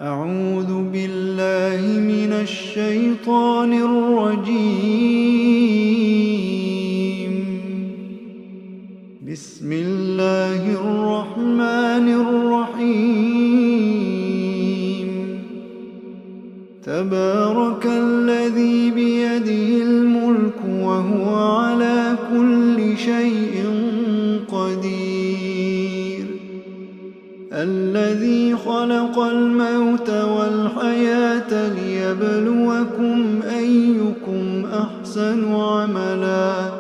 أعوذ بالله من الشيطان الرجيم. بسم الله الرحمن الرحيم. تبارك الذي بيده الملك وهو على كل شيء قدير. الذي خلق الموت والحياة ليبلوكم أيكم أحسن عملا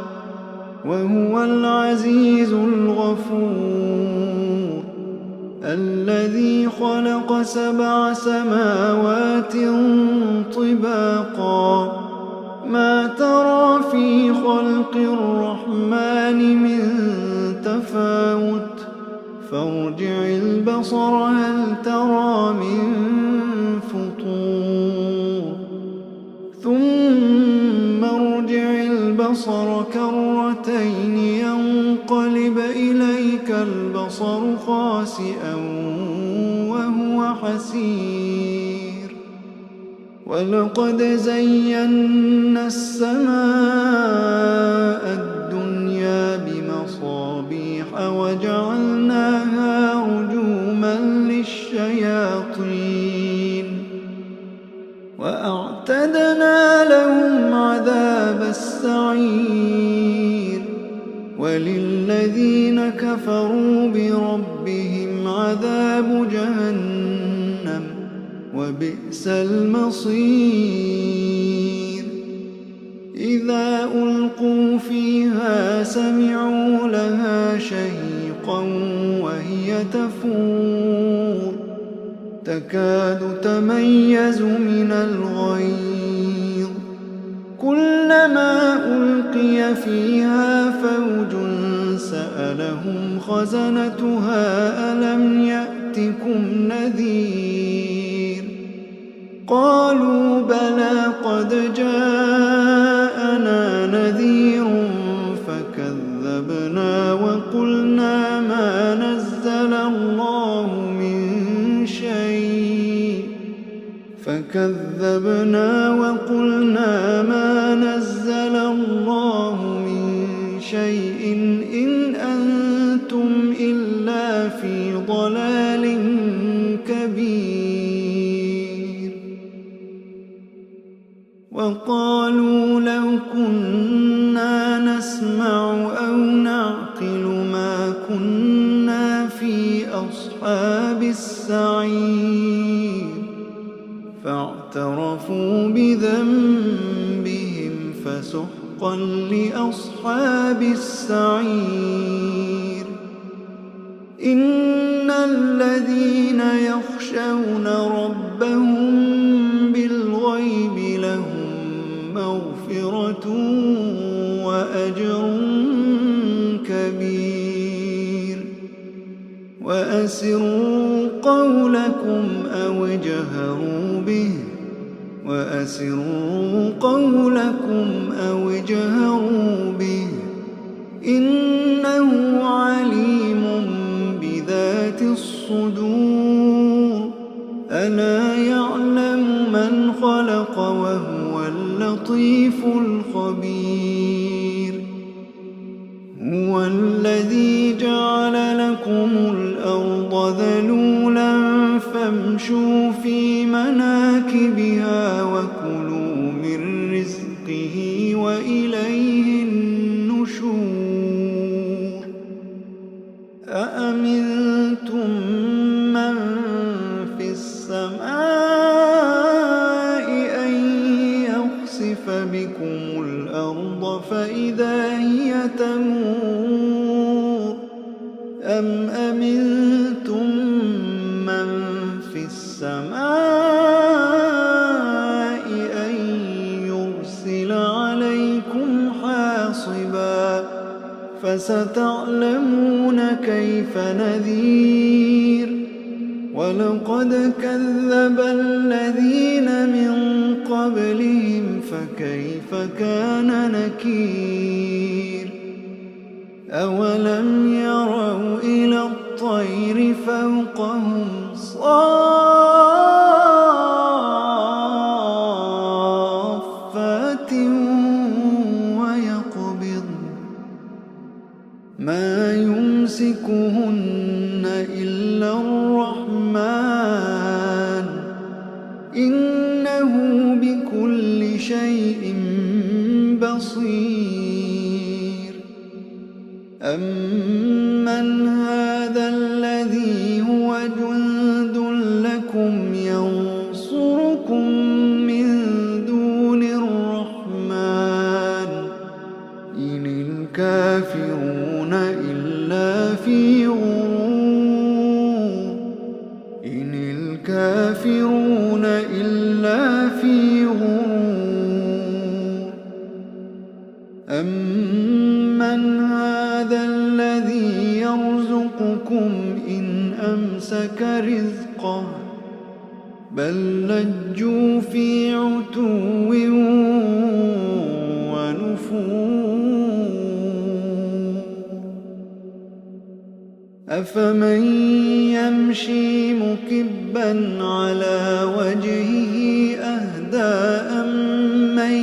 وهو العزيز الغفور. الذي خلق 7 سماوات طباقا ما ترى في خلق الرحمن من تفاوت فارجع البصر هل ترى من فطور ثم ارجع البصر كرتين ينقلب إليك البصر خاسئا وهو حسير. ولقد زينا السماء الدنيا بمصابيح وجعلناها رجوما للشياطين وأعتدنا لهم عذاب السعير. وللذين كفروا بربهم عذاب جهنم وبئس المصير. إذا ألقوا فيها سمعوا لها شهيقا وهي تفور تكاد تميز من الغيظ. كلما ألقي فيها فوج سألهم خزنتها ألم يأتكم نذير. قالوا بلى قد جاءنا نذير فكذبنا وقلنا ما نزل الله من شيء إن أنتم إلا في ضلال كبير. وقالوا لو كنا نسمع أو نعقل ما كنا في أصحاب السعير. فاعترفوا بذنبهم فسحقا لأصحاب السعير. إن الذين يخشون ربهم بالغيب لهم مغفرة وأجر كبير. وأسروا قولكم أو اجهروا به إنه عليم بذات الصدور. ألا يعلم من خلق وهو اللطيف الخبير. هو الذي جعل لكم الأرض ذلولا فامشوا في مناكبها وكلوا من رزقه وإليه النشور. أأمنتم من في السماء أن يخسف بكم الأرض فإذا هي تمور أم أمنتم من في السماء أن يرسل عليكم حاصبا فستعلمون كيف نذير. ولقد كذب الذين من قبلهم فكيف كان نكير. أولم يروا إلى الطير فوقهم صافات أَمَّنْ هَذَا الَّذِي هُوَ جُندٌ لَكُمْ يَنصُرُكُم مِّن دُونِ الرَّحْمَٰنِ إِنِ الْكَافِرُونَ إِلَّا فِي غُرُورٍ إِنِ الْكَافِرُونَ إِلَّا فِي غُرُورٍ أَمَّنْ هَذَا الَّذِي يَرْزُقُكُمْ إِنْ أَمْسَكَ رِزْقَهُ بَل لَّجُّوا فِي عُتُوٍّ وَنُفُورٍ أَفَمَن يَمْشِي مُكِبًّا عَلَىٰ وَجْهِهِ أَهْدَىٰ أَمَّن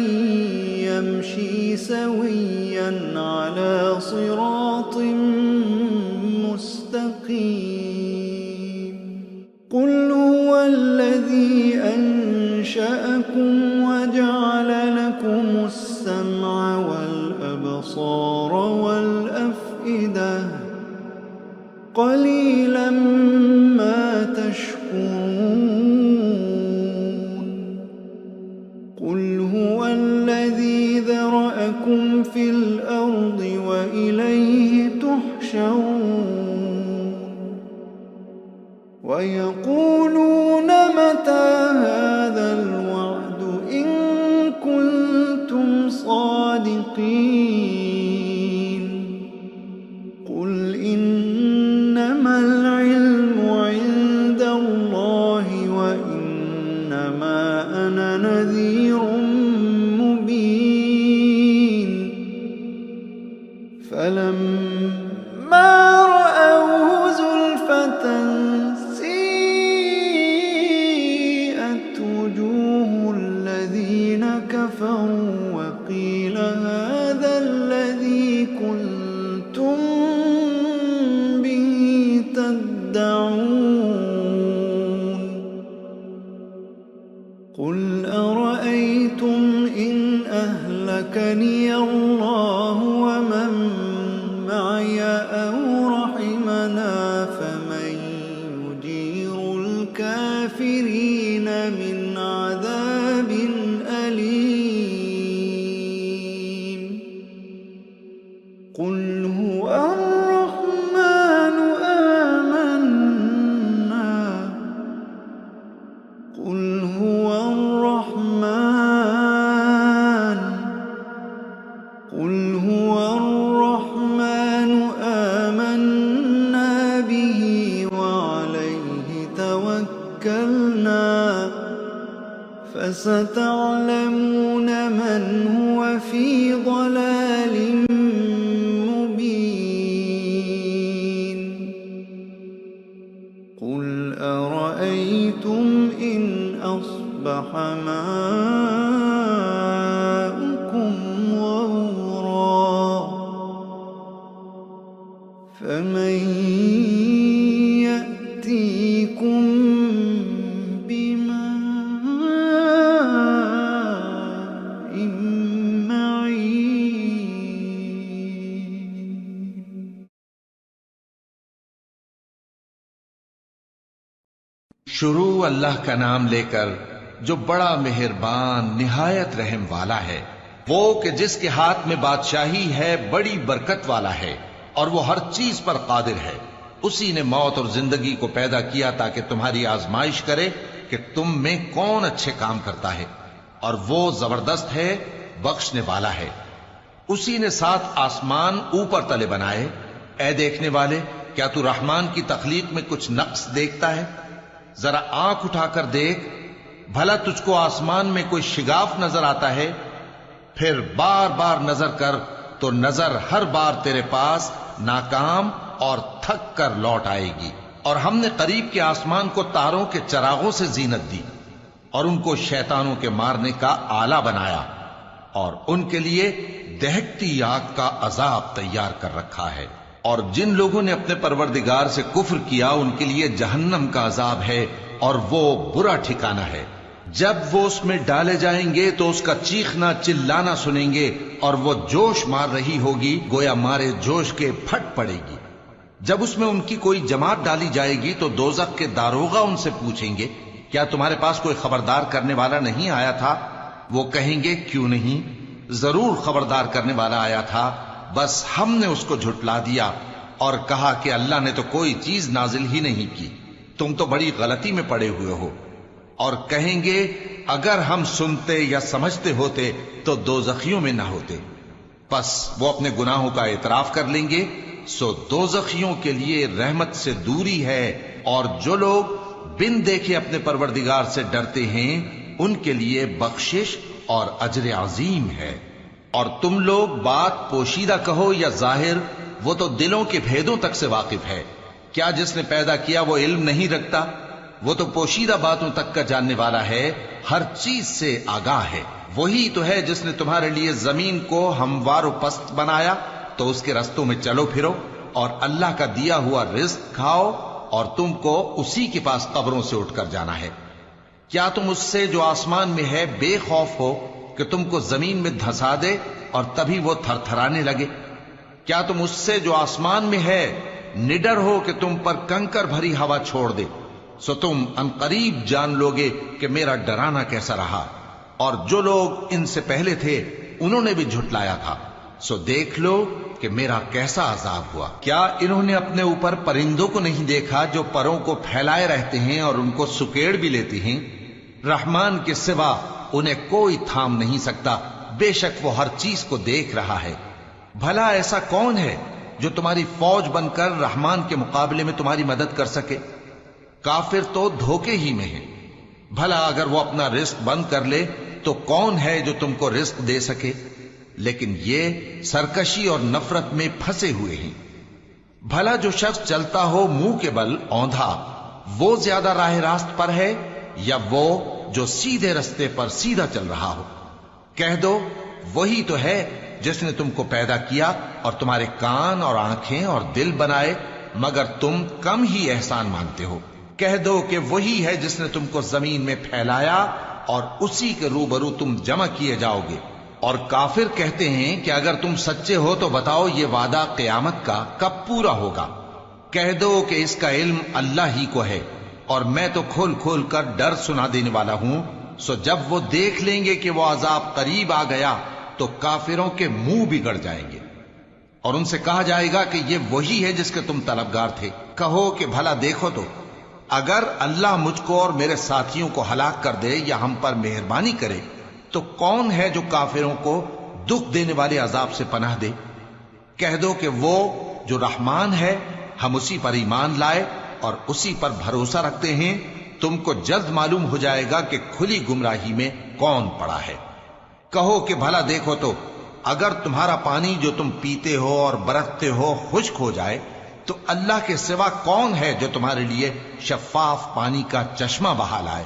يَمْشِي سَوِيًّا عَلَىٰ صِرَاطٍ مُّسْتَقِيمٍ قُلْ هُوَ الَّذِي أَنشَأَكُمْ وَجَعَلَ لَكُمُ السَّمْعَ وَالْأَبْصَارَ وَالْأَفْئِدَةَ قَلِيلًا مَّا تَشْكُرُونَ قُلْ هُوَ الَّذِي ذَرَأَكُمْ فِي الْأَرْضِ وَإِلَيْهِ تُحْشَرُونَ وَيَقُولُونَ مَتَىٰ هَٰذَا الْوَعْدُ إِن كُنتُمْ صَادِقِينَ قُلْ إِنَّمَا الْعِلْمُ عِندَ اللَّهِ وَإِنَّمَا أَنَا نَذِيرٌ مُّبِينٌ فَلَمَّا رَأَوْهُ زُلْفَةً سِيئَتْ وُجُوهُ الَّذِينَ كَفَرُوا وَقِيلَ هَٰذَا الَّذِي كُنتُم بِهِ تَدَّعُونَ قُلْ أَرَأَيْتُمْ إِنْ أَهْلَكَنِيَ اللَّهُ وَمَن مَّعِيَ أَوْ رَحِمَنَا فَمَن يُجِيرُ الْكَافِرِينَ مِنْ عَذَابٍ أَلِيمٍ قُلْ هُوَ الرَّحْمَٰنُ آمَنَّا قُلْ هُوَ الرَّحْمَٰنُ آمَنَّا بِهِ وَعَلَيْهِ تَوَكَّلْنَا فَسَتَعْلَمُونَ مَنْ هُوَ فِي ضَلَالٍ مُّبِينٍ قُلْ أَرَأَيْتُمْ إِنْ أَصْبَحَ مَاؤُكُمْ غَوْرًا فَمَن يَأْتِيكُم بِمَاءٍ مَّعِينٍ शुरू अल्लाह का नाम लेकर जो बड़ा मेहरबान निहायत रहम वाला है, वो कि जिसके हाथ में बादशाही है, बड़ी बरकत वाला है और वो हर चीज पर कादिर है। उसी ने मौत और जिंदगी को पैदा किया ताकि तुम्हारी आजमाइश करे कि तुम में कौन अच्छे काम करता है, और वो जबरदस्त है, बख्शने वाला है। उसी ने 7 आसमान ऊपर तले बनाए। ऐ देखने वाले, क्या तू रहमान की तख्लीक में कुछ नक्स देखता है? जरा आंख उठाकर देख, भला तुझको आसमान में कोई शिगाफ नजर आता है? फिर बार बार नजर कर तो नजर हर बार तेरे पास नाकाम और थक कर लौट आएगी। और हमने करीब के आसमान को तारों के चरागों से जीनत दी और उनको शैतानों के मारने का आला बनाया, और उनके लिए दहकती आग का अजाब तैयार कर रखा है। और जिन लोगों ने अपने परवरदिगार से कुफ्र किया, उनके लिए जहन्नम का अजाब है और वो बुरा ठिकाना है। جب وہ اس میں ڈالے جائیں گے تو اس کا چیخنا چلانا سنیں گے اور وہ جوش مار رہی ہوگی گویا مارے جوش کے پھٹ پڑے گی۔ جب اس میں ان کی کوئی جماعت ڈالی جائے گی تو دوزخ کے داروغہ ان سے پوچھیں گے کیا تمہارے پاس کوئی خبردار کرنے والا نہیں آیا تھا؟ وہ کہیں گے کیوں نہیں، ضرور خبردار کرنے والا آیا تھا، بس ہم نے اس کو جھٹلا دیا اور کہا کہ اللہ نے تو کوئی چیز نازل ہی نہیں کی، تم تو بڑی غلطی میں پڑے ہوئے ہو۔ اور کہیں گے اگر ہم سنتے یا سمجھتے ہوتے تو دوزخیوں میں نہ ہوتے۔ پس وہ اپنے گناہوں کا اعتراف کر لیں گے، سو دوزخیوں کے لیے رحمت سے دوری ہے، اور جو لوگ بن دیکھے اپنے پروردگار سے ڈرتے ہیں ان کے لیے بخشش اور اجر عظیم ہے۔ اور تم لوگ بات پوشیدہ کہو یا ظاہر، وہ تو دلوں کے بھیدوں تک سے واقف ہے۔ کیا جس نے پیدا کیا وہ علم نہیں رکھتا؟ وہ تو پوشیدہ باتوں تک کا جاننے والا ہے، ہر چیز سے آگاہ ہے۔ وہی تو ہے جس نے تمہارے لیے زمین کو ہموار و پست بنایا تو اس کے رستوں میں چلو پھرو، اور اللہ کا دیا ہوا رزق کھاؤ، اور تم کو اسی کے پاس قبروں سے اٹھ کر جانا ہے۔ کیا تم اس سے جو آسمان میں ہے بے خوف ہو کہ تم کو زمین میں دھسا دے اور تبھی وہ تھر تھرانے لگے؟ کیا تم اس سے جو آسمان میں ہے نڈر ہو کہ تم پر کنکر بھری ہوا چھوڑ دے؟ سو تم عنقریب جان لوگے کہ میرا ڈرانا کیسا رہا۔ اور جو لوگ ان سے پہلے تھے انہوں نے بھی جھٹلایا تھا، سو دیکھ لو کہ میرا کیسا عذاب ہوا۔ کیا انہوں نے اپنے اوپر پرندوں کو نہیں دیکھا جو پروں کو پھیلائے رہتے ہیں اور ان کو سکیڑ بھی لیتے ہیں؟ رحمان کے سوا انہیں کوئی تھام نہیں سکتا، بے شک وہ ہر چیز کو دیکھ رہا ہے۔ بھلا ایسا کون ہے جو تمہاری فوج بن کر رحمان کے مقابلے میں تمہاری مدد کر سکے؟ کافر تو دھوکے ہی میں ہے۔ بھلا اگر وہ اپنا رزق بند کر لے تو کون ہے جو تم کو رزق دے سکے؟ لیکن یہ سرکشی اور نفرت میں پھنسے ہوئے ہیں۔ بھلا جو شخص چلتا ہو منہ کے بل اوندھا، وہ زیادہ راہ راست پر ہے یا وہ جو سیدھے رستے پر سیدھا چل رہا ہو؟ کہہ دو وہی تو ہے جس نے تم کو پیدا کیا اور تمہارے کان اور آنکھیں اور دل بنائے، مگر تم کم ہی احسان مانگتے ہو۔ کہہ دو کہ وہی ہے جس نے تم کو زمین میں پھیلایا اور اسی کے روبرو تم جمع کیے جاؤ گے۔ اور کافر کہتے ہیں کہ اگر تم سچے ہو تو بتاؤ یہ وعدہ قیامت کا کب پورا ہوگا؟ کہہ دو کہ اس کا علم اللہ ہی کو ہے، اور میں تو کھول کھول کر ڈر سنا دینے والا ہوں۔ سو جب وہ دیکھ لیں گے کہ وہ عذاب قریب آ گیا تو کافروں کے منہ بگڑ جائیں گے، اور ان سے کہا جائے گا کہ یہ وہی ہے جس کے تم طلبگار تھے۔ کہو کہ بھلا دیکھو تو اگر اللہ مجھ کو اور میرے ساتھیوں کو ہلاک کر دے یا ہم پر مہربانی کرے تو کون ہے جو کافروں کو دکھ دینے والے عذاب سے پناہ دے؟ کہہ دو کہ وہ جو رحمان ہے ہم اسی پر ایمان لائے اور اسی پر بھروسہ رکھتے ہیں۔ تم کو جلد معلوم ہو جائے گا کہ کھلی گمراہی میں کون پڑا ہے۔ کہو کہ بھلا دیکھو تو اگر تمہارا پانی جو تم پیتے ہو اور برتتے ہو خشک ہو جائے تو اللہ کے سوا کون ہے جو تمہارے لیے شفاف پانی کا چشمہ بہا لائے؟